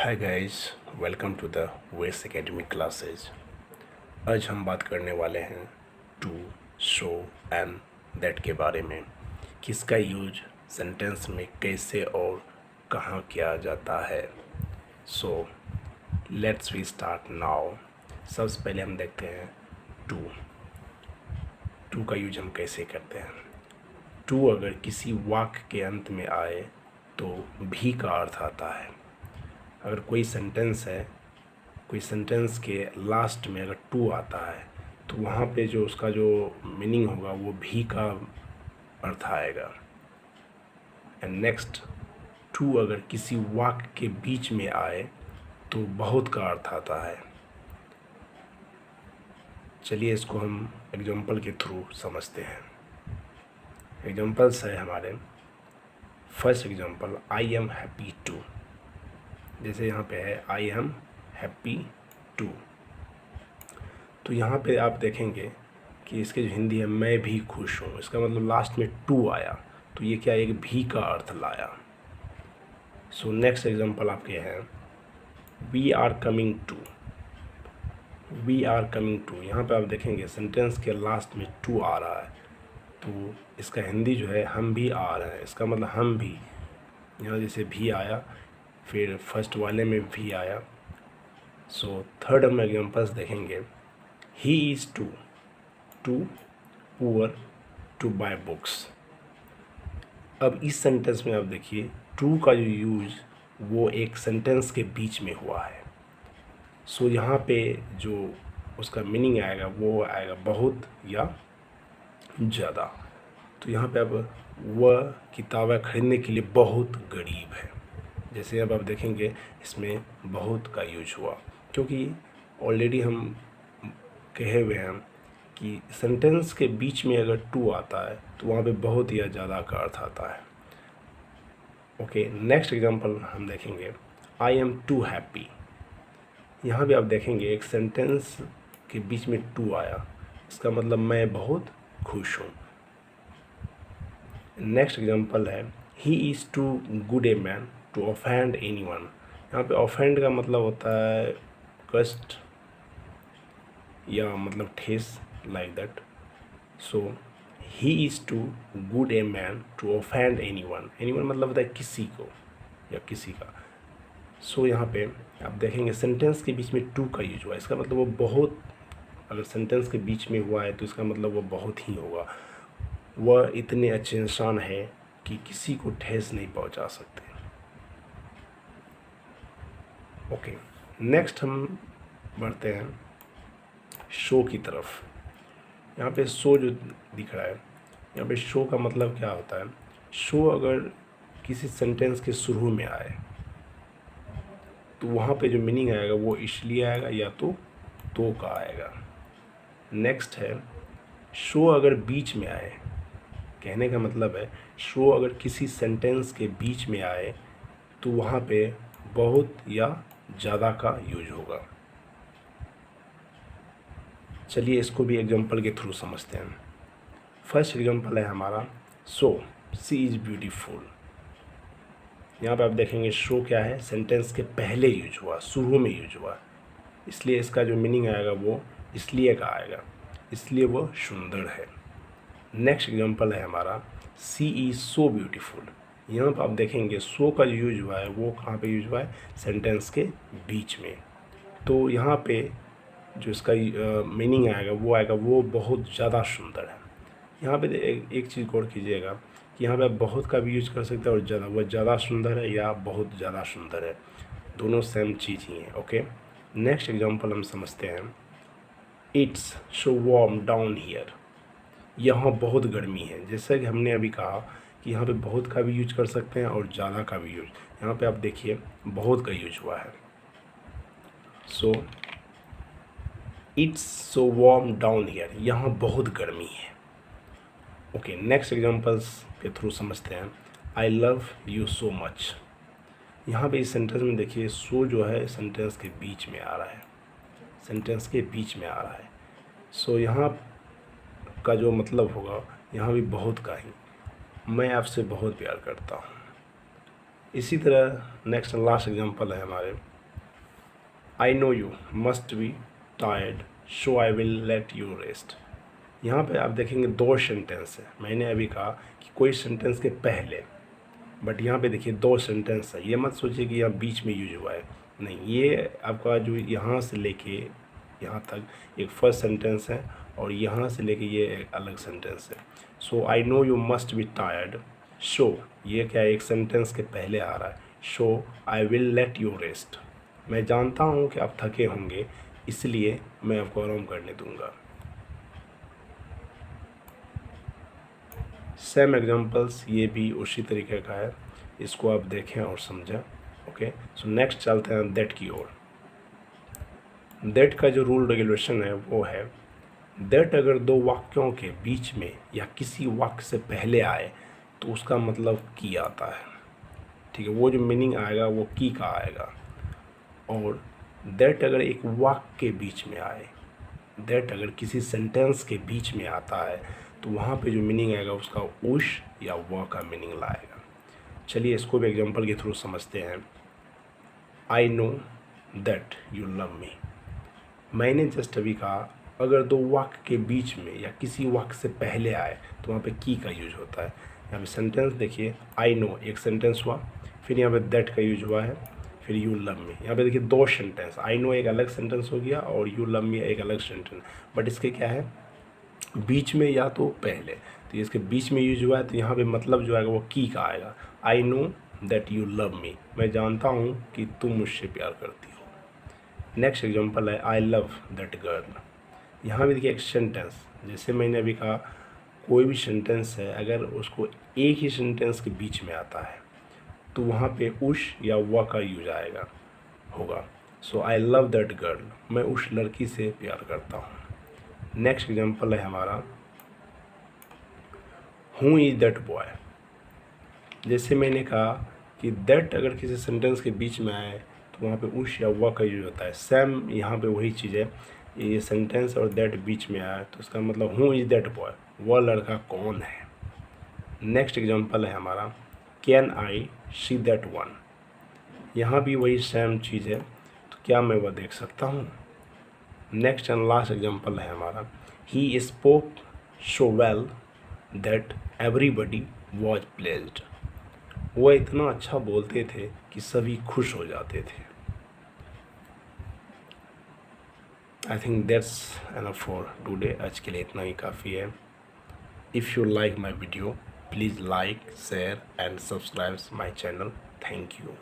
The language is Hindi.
Hi guys, welcome to the Wes academy classes. आज हम बात करने वाले हैं टू, शो एंड दैट के बारे में कि इसका यूज सेंटेंस में कैसे और कहाँ किया जाता है। So let's we start now. सबसे पहले हम देखते हैं टू। टू का यूज हम कैसे करते हैं। टू अगर किसी वाक्य के अंत में आए तो भी का अर्थ आता है। अगर कोई सेंटेंस है, कोई सेंटेंस के लास्ट में अगर टू आता है तो वहाँ पे जो उसका जो मीनिंग होगा वो भी का अर्थ आएगा। एंड नेक्स्ट, टू अगर किसी वाक्य के बीच में आए तो बहुत का अर्थ आता है। चलिए इसको हम एग्जांपल के थ्रू समझते हैं। एग्जांपल्स है हमारे। First example, I am happy to. जैसे यहाँ पे है आई एम हैप्पी टू, तो यहाँ पे आप देखेंगे कि इसके जो हिंदी है मैं भी खुश हूँ। इसका मतलब लास्ट में टू आया तो ये क्या एक भी का अर्थ लाया। सो नेक्स्ट एग्जांपल आपके हैं we are coming to. We are coming to, यहाँ पे आप देखेंगे सेंटेंस के लास्ट में टू आ रहा है तो इसका हिंदी जो है हम भी आ रहे हैं। इसका मतलब हम भी, यहाँ जैसे भी आया फिर फर्स्ट वाले में भी आया। सो थर्ड हम एग्जांपल्स देखेंगे, he is too poor to buy books. अब इस सेंटेंस में आप देखिए टू का जो यूज वो एक सेंटेंस के बीच में हुआ है। सो यहाँ पे जो उसका मीनिंग आएगा वो आएगा बहुत या ज़्यादा। तो यहाँ पे अब वह किताबें खरीदने के लिए बहुत गरीब है। जैसे अब आप देखेंगे इसमें बहुत का यूज हुआ क्योंकि ऑलरेडी हम कहे हुए हैं कि सेंटेंस के बीच में अगर टू आता है तो वहाँ पे बहुत या ज़्यादा का अर्थ आता है। ओके, नेक्स्ट एग्जांपल हम देखेंगे, आई एम टू हैप्पी। यहाँ भी आप देखेंगे एक सेंटेंस के बीच में टू आया, इसका मतलब मैं बहुत खुश हूँ। नेक्स्ट एग्जांपल है he is too good a man to offend anyone. यहाँ पे ऑफेंड का मतलब होता है कष्ट या मतलब ठेस, like that. So he is too good a man to offend anyone. Anyone मतलब होता है किसी को या किसी का। सो यहाँ पे आप देखेंगे सेंटेंस के बीच में टू का यूज हुआ, इसका मतलब वो बहुत, अगर सेंटेंस के बीच में हुआ है तो इसका मतलब वो बहुत ही होगा। वह इतने अच्छे इंसान है कि किसी को ठेस नहीं पहुंचा सकते। ओके, नेक्स्ट हम बढ़ते हैं शो की तरफ। यहाँ पे शो जो दिख रहा है, यहाँ पे शो का मतलब क्या होता है। शो अगर किसी सेंटेंस के शुरू में आए तो वहाँ पे जो मीनिंग आएगा वो इसलिए आएगा या तो का आएगा। नेक्स्ट है शो अगर बीच में आए, कहने का मतलब है शो अगर किसी सेंटेंस के बीच में आए तो वहाँ पे बहुत या ज़्यादा का यूज होगा। चलिए इसको भी एग्जांपल के थ्रू समझते हैं। फर्स्ट एग्जांपल है हमारा सो सी इज़ ब्यूटीफुल। यहाँ पे आप देखेंगे शो क्या है, सेंटेंस के पहले यूज हुआ, शुरू में यूज हुआ, इसलिए इसका जो मीनिंग आएगा वो इसलिए का आएगा, इसलिए वो सुंदर है। नेक्स्ट एग्जांपल है हमारा सी इज़ सो ब्यूटीफुल। यहाँ पर आप देखेंगे सो का जो यूज हुआ है वो कहाँ पे यूज हुआ है, सेंटेंस के बीच में। तो यहाँ पे जो इसका मीनिंग आएगा वो आएगा वो बहुत ज़्यादा सुंदर है। यहाँ पे एक चीज़ गौर कीजिएगा कि यहाँ पे बहुत का भी यूज कर सकते हैं और ज़्यादा, वह ज़्यादा सुंदर है या बहुत ज़्यादा सुंदर है, दोनों सेम चीज़ ही है। ओके, नेक्स्ट एग्जांपल हम समझते हैं, it's so warm down here. यहाँ बहुत गर्मी है। जैसा कि हमने अभी कहा कि यहाँ पे बहुत का भी यूज कर सकते हैं और ज़्यादा का भी यूज। यहाँ पे आप देखिए बहुत का यूज हुआ है। So it's so warm down here, यहाँ बहुत गर्मी है। ओके, नेक्स्ट एग्जांपल्स के थ्रू समझते हैं, I love you so much. यहाँ पे इस सेंटेंस में देखिए सो जो है सेंटेंस के बीच में आ रहा है, सेंटेंस के बीच में आ रहा है। सो यहाँ का जो मतलब होगा यहाँ भी बहुत का ही, मैं आपसे बहुत प्यार करता हूँ। इसी तरह नेक्स्ट लास्ट एग्जांपल है हमारे, आई know you must be tired so I will let you rest. यहाँ पे आप देखेंगे दो सेंटेंस है। मैंने अभी कहा कि कोई सेंटेंस के पहले, बट यहाँ पे देखिए दो सेंटेंस है। ये मत सोचिए कि यहाँ बीच में यूज हुआ है, नहीं, ये आपका जो यहाँ से लेके यहाँ तक एक फर्स्ट सेंटेंस है और यहाँ से लेके ये एक अलग सेंटेंस है। So I know you must be tired, so ये क्या है, एक सेंटेंस के पहले आ रहा है। So I will let you rest, मैं जानता हूँ कि आप थके होंगे, इसलिए मैं आपको आराम करने दूंगा। सेम एग्जांपल्स ये भी उसी तरीके का है, इसको आप देखें और समझें। ओके, सो नेक्स्ट चलते हैं दैट की ओर। दैट का जो रूल रेगुलेशन है वो है दैट अगर दो वाक्यों के बीच में या किसी वाक्य से पहले आए तो उसका मतलब की आता है। ठीक है, वो जो मीनिंग आएगा वो की का आएगा। और दैट अगर एक वाक्य के बीच में आए, दैट अगर किसी सेंटेंस के बीच में आता है तो वहाँ पे जो मीनिंग आएगा उसका उश या वह का मीनिंग लाएगा। चलिए इसको भी एग्जांपल के थ्रू समझते हैं। I know that you love me. मैंने जस्ट अभी कहा अगर दो वाक्य के बीच में या किसी वाक्य से पहले आए तो वहाँ पे की का यूज होता है। यहाँ पे सेंटेंस देखिए, आई नो एक सेंटेंस हुआ, फिर यहाँ पे दैट का यूज हुआ है, फिर यू लव मी। यहाँ पे देखिए दो सेंटेंस, आई नो एक अलग सेंटेंस हो गया और यू लव मी एक अलग सेंटेंस, बट इसके क्या है बीच में या तो पहले, तो इसके बीच में यूज हुआ है तो यहाँ पे मतलब जो आएगा वो की का आएगा। I know that you love me, मैं जानता हूँ कि तुम मुझसे प्यार करती हो। नेक्स्ट एग्जांपल है आई लव दैट गर्ल। यहाँ भी देखिए एक सेंटेंस, जैसे मैंने अभी कहा कोई भी सेंटेंस है अगर उसको एक ही सेंटेंस के बीच में आता है तो वहाँ पे उश या वह का यूज आएगा होगा। सो आई लव दैट गर्ल, मैं उस लड़की से प्यार करता हूँ। नेक्स्ट एग्जांपल है हमारा हु इज़ दैट बॉय। जैसे मैंने कहा कि दैट अगर किसी सेंटेंस के बीच में आए तो वहाँ पे उश या वह का यूज होता है। सेम यहाँ पे वही चीज़ है, ये सेंटेंस और दैट बीच में आया तो इसका मतलब हु इज़ दैट बॉय, वह लड़का कौन है। नेक्स्ट एग्जांपल है हमारा can I see that one. यहाँ भी वही सेम चीज़ है, तो क्या मैं वह देख सकता हूँ। नेक्स्ट एंड लास्ट एग्जांपल है हमारा he spoke so well that everybody was pledged. वो इतना अच्छा बोलते थे कि सभी खुश हो जाते थे। I think that's enough for today. आज के लिए इतना ही काफ़ी है। If you like my video please like share and subscribe my channel. Thank you.